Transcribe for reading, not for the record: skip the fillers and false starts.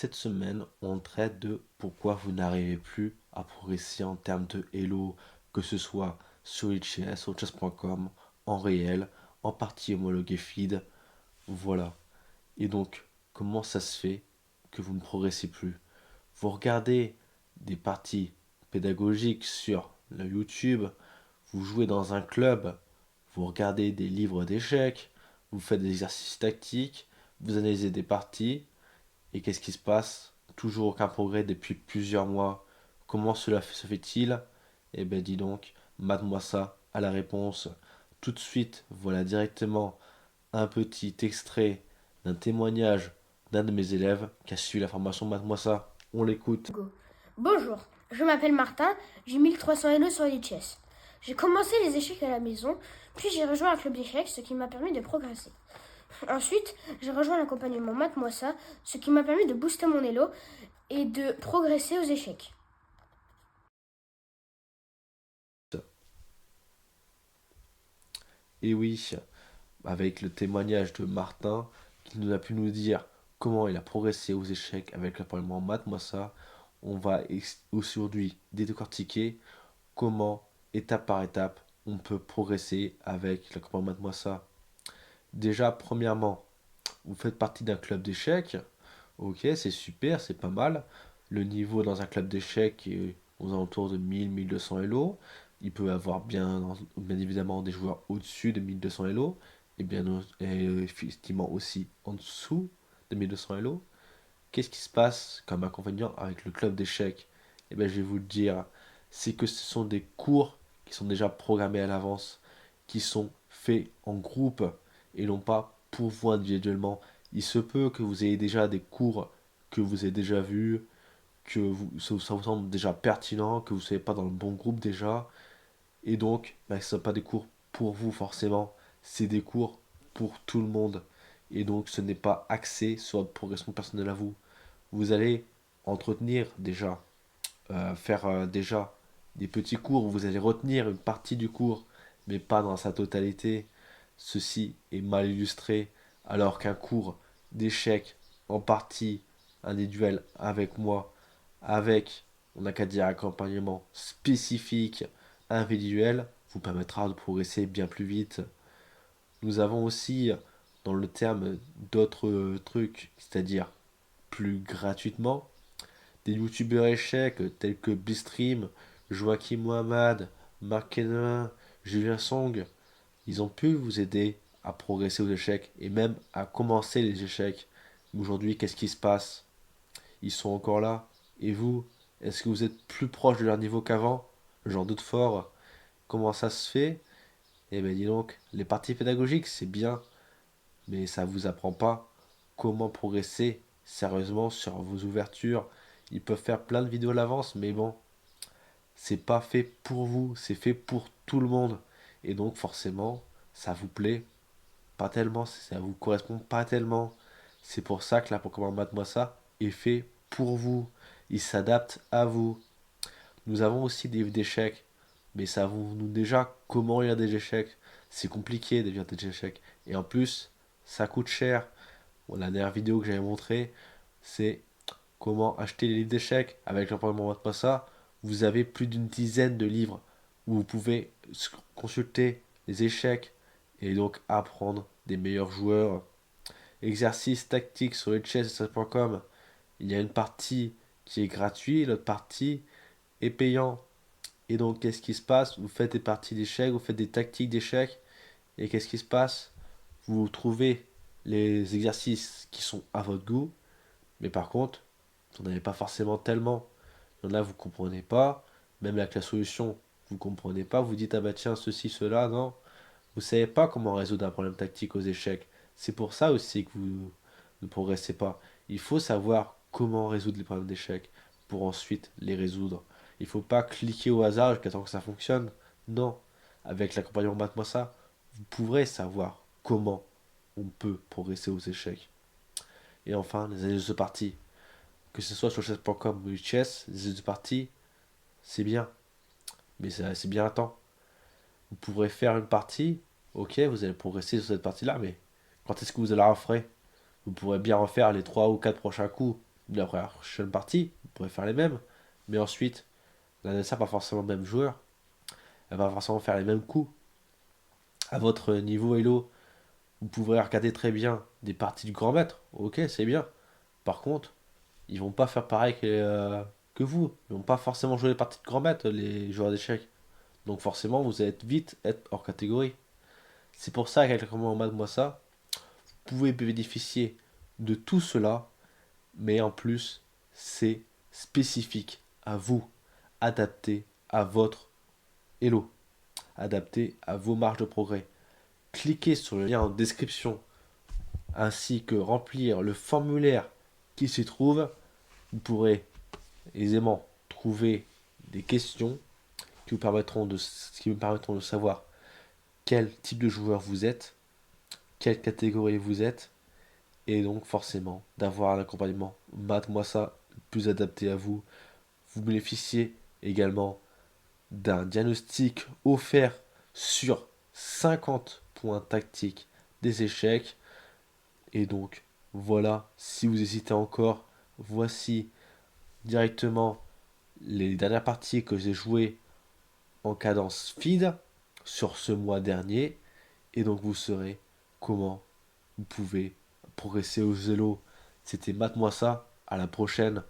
Cette semaine, on traite de pourquoi vous n'arrivez plus à progresser en termes de Hello, que ce soit sur lichess, sur chess.com, en réel, en partie homologué feed, voilà. Et donc, comment ça se fait que vous ne progressez plus? Vous regardez des parties pédagogiques sur le YouTube, vous jouez dans un club, vous regardez des livres d'échecs, vous faites des exercices tactiques, vous analysez des parties, et qu'est-ce qui se passe? Toujours aucun progrès depuis plusieurs mois. Comment cela se fait-il? Eh ben dis donc, mate-moi ça à la réponse. Tout de suite, voilà directement un petit extrait d'un témoignage d'un de mes élèves qui a suivi la formation Mate-moi ça. On l'écoute. Go. Bonjour, je m'appelle Martin, j'ai 1300 Elo sur lichess. J'ai commencé les échecs à la maison, puis j'ai rejoint un club d'échecs, ce qui m'a permis de progresser. Ensuite, j'ai rejoint l'accompagnement Mate-moi ça, ce qui m'a permis de booster mon Elo et de progresser aux échecs. Et oui, avec le témoignage de Martin qui nous a pu nous dire comment il a progressé aux échecs avec l'accompagnement Mate-moi ça, on va aujourd'hui décortiquer comment, étape par étape, on peut progresser avec l'accompagnement de moi ça. Déjà, premièrement, vous faites partie d'un club d'échecs. Ok, c'est super, c'est pas mal. Le niveau dans un club d'échecs est aux alentours de 1000-1200 Elo. Il peut y avoir bien évidemment des joueurs au-dessus de 1200 Elo et effectivement aussi en dessous de 1200 Elo. Qu'est-ce qui se passe comme inconvénient avec le club d'échecs? Eh bien, je vais vous le dire, c'est que ce sont des cours qui sont déjà programmés à l'avance, qui sont faits en groupe et non pas pour vous individuellement. Il se peut que vous ayez déjà des cours que vous avez déjà vus, ça vous semble déjà pertinent, que vous ne soyez pas dans le bon groupe déjà, et donc bah, ce ne sont pas des cours pour vous forcément, c'est des cours pour tout le monde. Et donc ce n'est pas axé sur votre progression personnelle à vous. Vous allez entretenir déjà, faire déjà des petits cours où vous allez retenir une partie du cours, mais pas dans sa totalité. Ceci est mal illustré, alors qu'un cours d'échecs en partie individuel avec moi, avec, on n'a qu'à dire, accompagnement spécifique, individuel, vous permettra de progresser bien plus vite. Nous avons aussi, dans le terme, d'autres trucs, c'est-à-dire plus gratuitement, des youtubeurs échecs tels que Bistream, Joachim Mohamed, Mark Kenner, Julien Song, ils ont pu vous aider à progresser aux échecs et même à commencer les échecs. Aujourd'hui, qu'est-ce qui se passe? Ils sont encore là. Et vous, est-ce que vous êtes plus proche de leur niveau qu'avant? J'en doute fort. Comment ça se fait? Eh bien, dis donc, les parties pédagogiques, c'est bien, mais ça vous apprend pas comment progresser sérieusement sur vos ouvertures. Ils peuvent faire plein de vidéos à l'avance, mais bon, c'est pas fait pour vous, c'est fait pour tout le monde. Et donc forcément, ça vous plaît pas tellement, ça vous correspond pas tellement. C'est pour ça que la Pokémon Mate-moi ça est fait pour vous. Il s'adapte à vous. Nous avons aussi des livres d'échecs, mais savons-nous déjà comment lire des échecs? C'est compliqué de lire des échecs. Et en plus, ça coûte cher. Bon, la dernière vidéo que j'avais montrée, c'est comment acheter les livres d'échecs avec l'environnement Wattpassa. Vous avez plus d'une dizaine de livres où vous pouvez consulter les échecs et donc apprendre des meilleurs joueurs. Exercice tactique sur chess.com. Il y a une partie qui est gratuite, l'autre partie est payante. Et donc, qu'est-ce qui se passe? Vous faites des parties d'échecs, vous faites des tactiques d'échecs, et qu'est-ce qui se passe? Vous trouvez les exercices qui sont à votre goût, mais par contre, vous n'en avez pas forcément tellement. Il y en a, vous ne comprenez pas. Même avec la solution, vous ne comprenez pas. Vous dites, ah bah tiens, ceci, cela, non. Vous ne savez pas comment résoudre un problème tactique aux échecs. C'est pour ça aussi que vous ne progressez pas. Il faut savoir comment résoudre les problèmes d'échecs pour ensuite les résoudre. Il ne faut pas cliquer au hasard jusqu'à temps que ça fonctionne. Non. Avec l'accompagnement Mate-moi ça, vous pourrez savoir comment on peut progresser aux échecs. Et enfin, les analyses de partie. Que ce soit sur chess.com ou chess, les analyses de partie, c'est bien. Mais c'est bien un temps. Vous pourrez faire une partie, ok, vous allez progresser sur cette partie-là, mais quand est-ce que vous allez la refaire? Vous pourrez bien refaire les 3 ou 4 prochains coups, la prochaine partie, vous pourrez faire les mêmes. Mais ensuite, l'adversaire pas forcément le même joueur, elle va forcément faire les mêmes coups. À votre niveau Elo, vous pourrez regarder très bien des parties du grand maître. Ok, c'est bien. Par contre, ils vont pas faire pareil que vous. Ils vont pas forcément jouer les parties de grand maître, les joueurs d'échecs. Donc forcément, vous allez vite être hors catégorie. C'est pour ça qu'avec le commandement Mad moi ça, vous pouvez bénéficier de tout cela, mais en plus, c'est spécifique à vous, adapté à votre Elo, adapté à vos marges de progrès. Cliquez sur le lien en description ainsi que remplir le formulaire qui s'y trouve. Vous pourrez aisément trouver des questions qui vous permettront de savoir quel type de joueur vous êtes, quelle catégorie vous êtes, et donc forcément d'avoir un accompagnement Mate-moi ça plus adapté à vous. Vous bénéficiez également d'un diagnostic offert sur 50 points tactiques des échecs. Et donc voilà, si vous hésitez encore, voici directement les dernières parties que j'ai jouées en cadence feed sur ce mois dernier. Et donc vous saurez comment vous pouvez progresser au zélo. C'était Mate-moi ça. À la prochaine.